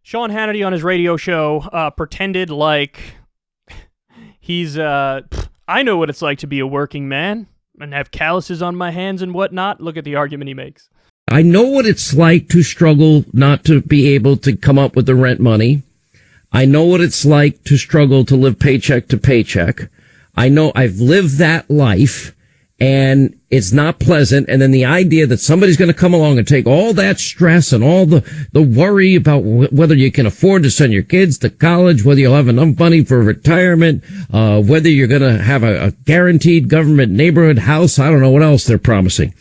Sean Hannity on his radio show pretended like he's, I know what it's like to be a working man and have calluses on my hands and whatnot. Look at the argument he makes. I know what it's like to struggle not to be able to come up with the rent money. I know what it's like to struggle to live paycheck to paycheck. I know I've lived that life and it's not pleasant. And then the idea that somebody's going to come along and take all that stress and all the worry about whether you can afford to send your kids to college, whether you'll have enough money for retirement, whether you're going to have a guaranteed government neighborhood house. I don't know what else they're promising.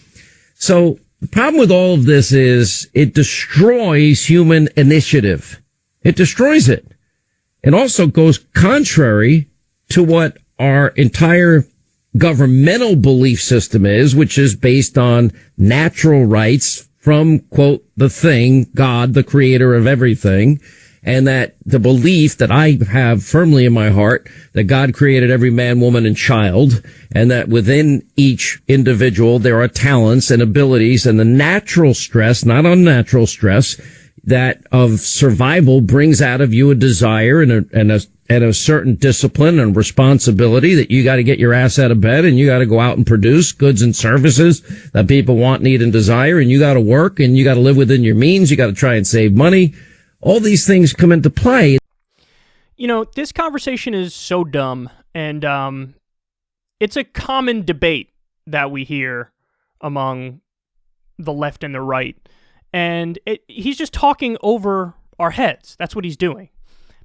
So the problem with all of this is it destroys human initiative. It destroys it. It also goes contrary to what our entire governmental belief system is, which is based on natural rights from, quote, the thing, God, the creator of everything, and that the belief that I have firmly in my heart that God created every man, woman, and child, and that within each individual there are talents and abilities, and the natural stress, not unnatural stress, that of survival brings out of you a desire and a certain discipline and responsibility that you got to get your ass out of bed and you got to go out and produce goods and services that people want, need, and desire, and you got to work and you got to live within your means. You got to try and save money. All these things come into play. You know, this conversation is so dumb, and it's a common debate that we hear among the left and the right. And he's just talking over our heads. That's what he's doing.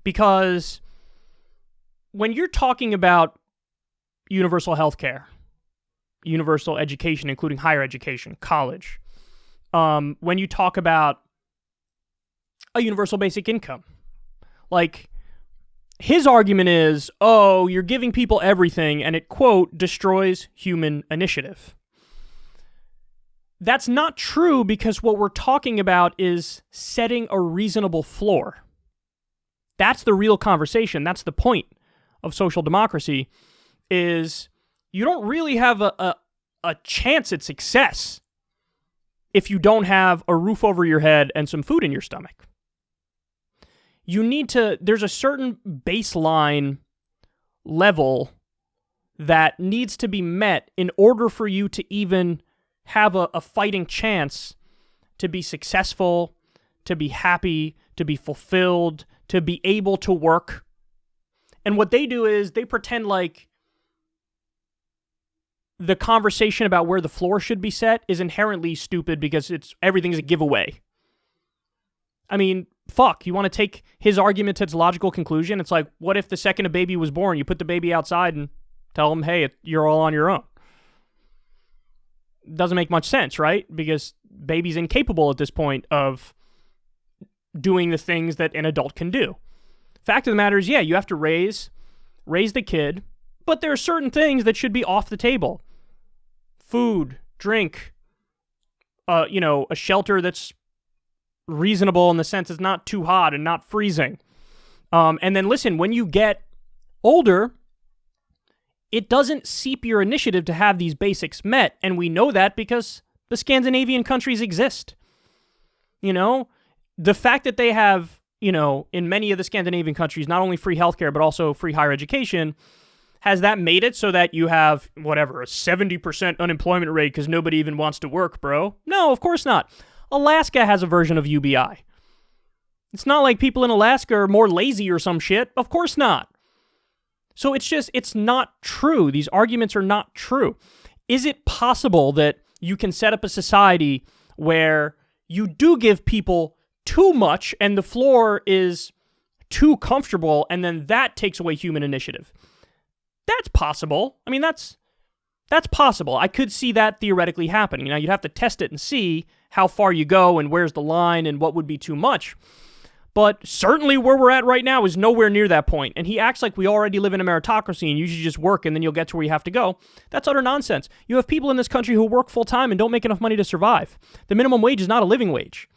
Because when you're talking about universal health care, universal education, including higher education, college, when you talk about a universal basic income, like, his argument is, oh, you're giving people everything, and it, quote, destroys human initiative. That's not true, because what we're talking about is setting a reasonable floor. That's the real conversation. That's the point of social democracy, is you don't really have a chance at success if you don't have a roof over your head and some food in your stomach. There's a certain baseline level that needs to be met in order for you to even have a fighting chance to be successful, to be happy, to be fulfilled, to be able to work. And what they do is they pretend like the conversation about where the floor should be set is inherently stupid because everything's a giveaway. I mean, fuck, you want to take his argument to its logical conclusion? It's like, what if the second a baby was born, you put the baby outside and tell him, hey, you're all on your own? Doesn't make much sense, right? Because baby's incapable at this point of doing the things that an adult can do. Fact of the matter is, yeah, you have to raise the kid, but there are certain things that should be off the table. Food, drink, a shelter that's reasonable in the sense it's not too hot and not freezing. And then listen, when you get older, it doesn't seep your initiative to have these basics met, and we know that because the Scandinavian countries exist. You know, the fact that they have, in many of the Scandinavian countries, not only free healthcare, but also free higher education, has that made it so that you have, a 70% unemployment rate because nobody even wants to work, bro? No, of course not. Alaska has a version of UBI. It's not like people in Alaska are more lazy or some shit. Of course not. So it's not true. These arguments are not true. Is it possible that you can set up a society where you do give people too much and the floor is too comfortable, and then that takes away human initiative? That's possible. I mean, that's possible. I could see that theoretically happening. Now, you'd have to test it and see how far you go and where's the line and what would be too much. But certainly where we're at right now is nowhere near that point. And he acts like we already live in a meritocracy and you should just work and then you'll get to where you have to go. That's utter nonsense. You have people in this country who work full-time and don't make enough money to survive. The minimum wage is not a living wage.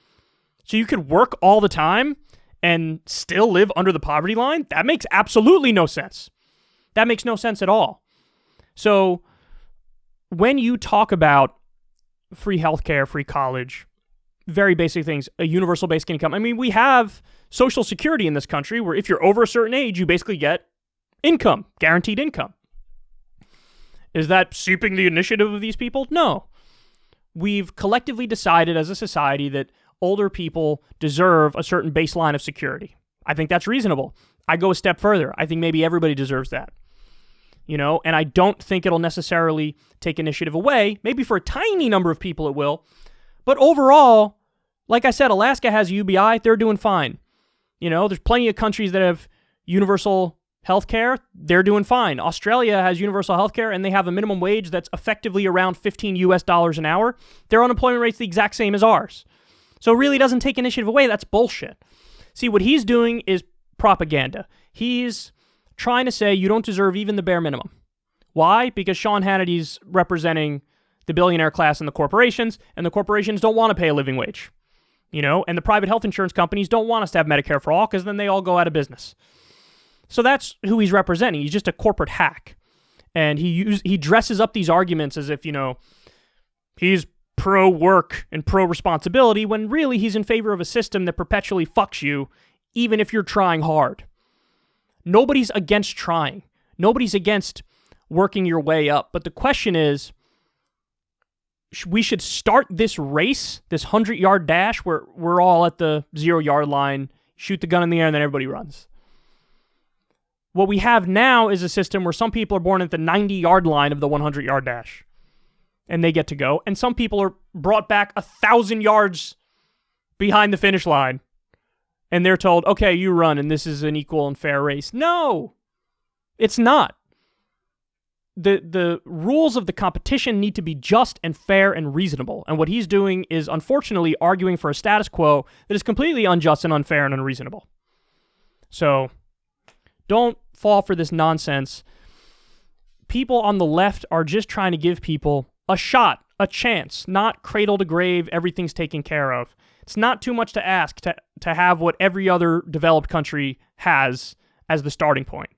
So you could work all the time and still live under the poverty line? That makes absolutely no sense. That makes no sense at all. So when you talk about free healthcare, free college, very basic things, a universal basic income. I mean, we have Social Security in this country where if you're over a certain age, you basically get income, guaranteed income. Is that seeping the initiative of these people? No. We've collectively decided as a society that older people deserve a certain baseline of security. I think that's reasonable. I go a step further. I think maybe everybody deserves that. And I don't think it'll necessarily take initiative away. Maybe for a tiny number of people it will. But overall, like I said, Alaska has UBI. They're doing fine. There's plenty of countries that have universal health care. They're doing fine. Australia has universal health care, and they have a minimum wage that's effectively around $15 an hour. Their unemployment rate's the exact same as ours. So it really doesn't take initiative away. That's bullshit. See, what he's doing is propaganda. He's trying to say you don't deserve even the bare minimum. Why? Because Sean Hannity's representing the billionaire class and the corporations don't want to pay a living wage. And the private health insurance companies don't want us to have Medicare for all because then they all go out of business. So that's who he's representing. He's just a corporate hack. And he dresses up these arguments as if, he's pro-work and pro-responsibility when really he's in favor of a system that perpetually fucks you even if you're trying hard. Nobody's against trying. Nobody's against working your way up. But the question is, we should start this race, this 100-yard dash, where we're all at the 0-yard line, shoot the gun in the air, and then everybody runs. What we have now is a system where some people are born at the 90-yard line of the 100-yard dash, and they get to go, and some people are brought back 1,000 yards behind the finish line, and they're told, okay, you run, and this is an equal and fair race. No, it's not. The rules of the competition need to be just and fair and reasonable, and what he's doing is, unfortunately, arguing for a status quo that is completely unjust and unfair and unreasonable. So, don't fall for this nonsense. People on the left are just trying to give people a shot, a chance, not cradle to grave, everything's taken care of. It's not too much to ask to have what every other developed country has as the starting point.